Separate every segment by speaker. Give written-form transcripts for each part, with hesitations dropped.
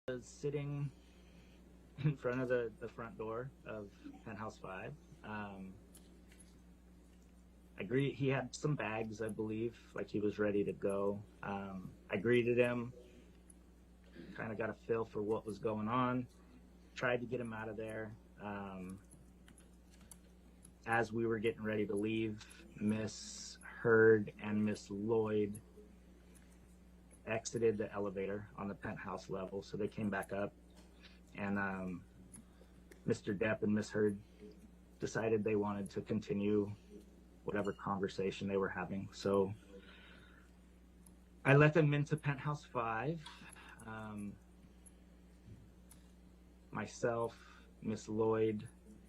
Speaker 1: was sitting in front of the front door of Penthouse 5. He had some bags, I believe, like he was ready to go. I greeted him, kind of got a feel for what was going on, tried to get him out of there. As we were getting ready to leave, Miss Heard and Miss Lloyd exited the elevator on the penthouse level, so they came back up, and Mr. Depp and Miss Heard decided they wanted to continue whatever conversation they were having. So I let them into Penthouse 5. Myself, Miss Lloyd,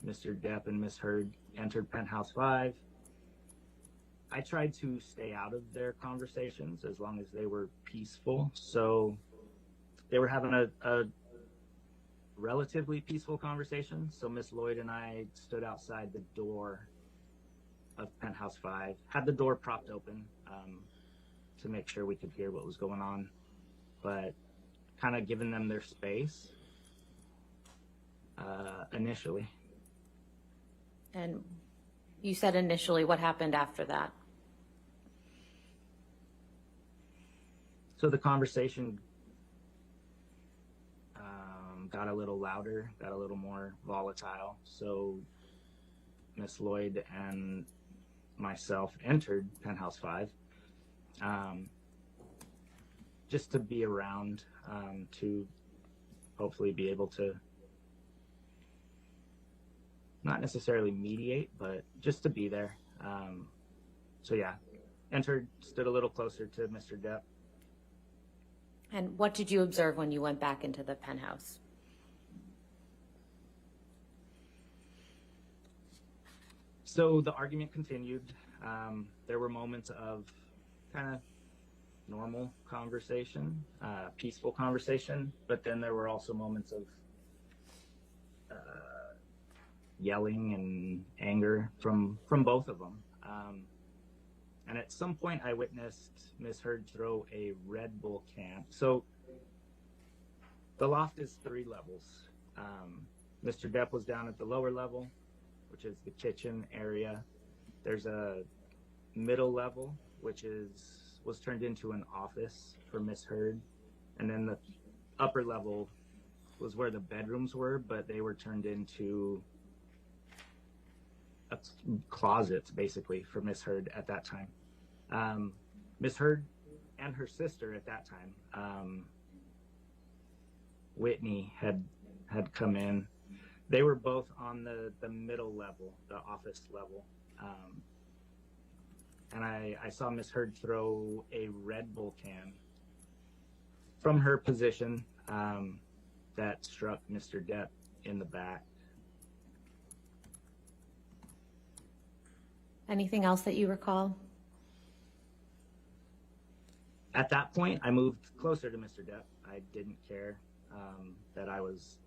Speaker 1: Mr. Depp, and Miss Heard entered Penthouse 5. I tried to stay out of their conversations as long as they were peaceful. So they were having a relatively peaceful conversation. So Miss Lloyd and I stood outside the door of Penthouse 5, had the door propped open to make sure we could hear what was going on, but kind of giving them their space initially.
Speaker 2: And you said initially, what happened after that?
Speaker 1: So the conversation got a little louder, got a little more volatile. So Miss Lloyd and myself entered Penthouse 5 just to be around, to hopefully be able to not necessarily mediate, but just to be there. So yeah, entered, stood a little closer to Mr. Depp.
Speaker 2: And what did you observe when you went back into the penthouse?
Speaker 1: So the argument continued. There were moments of kind of normal conversation, peaceful conversation, but then there were also moments of yelling and anger from both of them. And at some point I witnessed Miss Heard throw a Red Bull can. So the loft is 3 levels. Mr. Depp was down at the lower level, which is the kitchen area. There's a middle level, which was turned into an office for Miss Heard. And then the upper level was where the bedrooms were, but they were turned into closets, basically, for Miss Heard at that time. Miss Heard and her sister at that time, Whitney, had come in. They were both on the middle level, the office level. And I saw Miss Heard throw a Red Bull can from her position that struck Mr. Depp in the back.
Speaker 2: Anything else that you recall?
Speaker 1: At that point, I moved closer to Mr. Depp. I didn't care that I was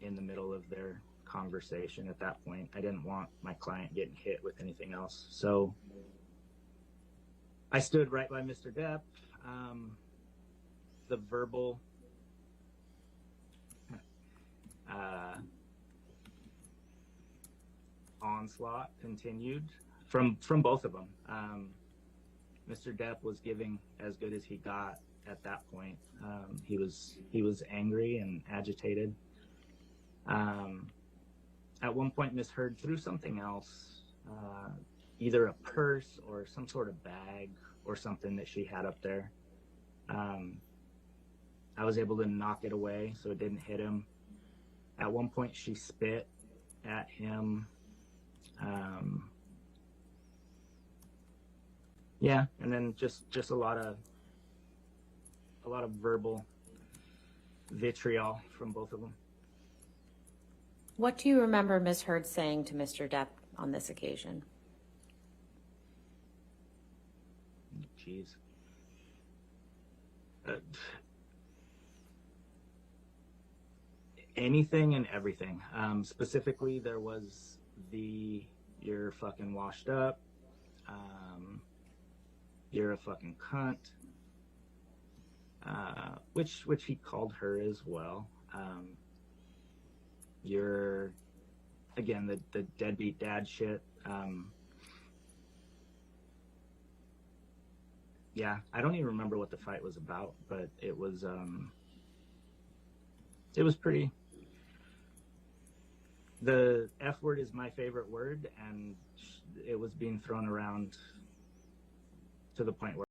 Speaker 1: in the middle of their conversation at that point. I didn't want my client getting hit with anything else. So I stood right by Mr. Depp. The verbal onslaught continued from both of them. Mr. Depp was giving as good as he got at that point. He was angry and agitated. At one point, Miss Heard threw something else, either a purse or some sort of bag or something that she had up there. I was able to knock it away so it didn't hit him. At one point, she spit at him. Yeah, and then just a lot of verbal vitriol from both of them.
Speaker 2: What do you remember Ms. Heard saying to Mr. Depp on this occasion?
Speaker 1: Jeez. Anything and everything. Specifically, there was you're fucking washed up. You're a fucking cunt. which he called her as well. You're again the deadbeat dad shit. Yeah, I don't even remember what the fight was about, but it was pretty. The F word is my favorite word, and it was being thrown around to the point where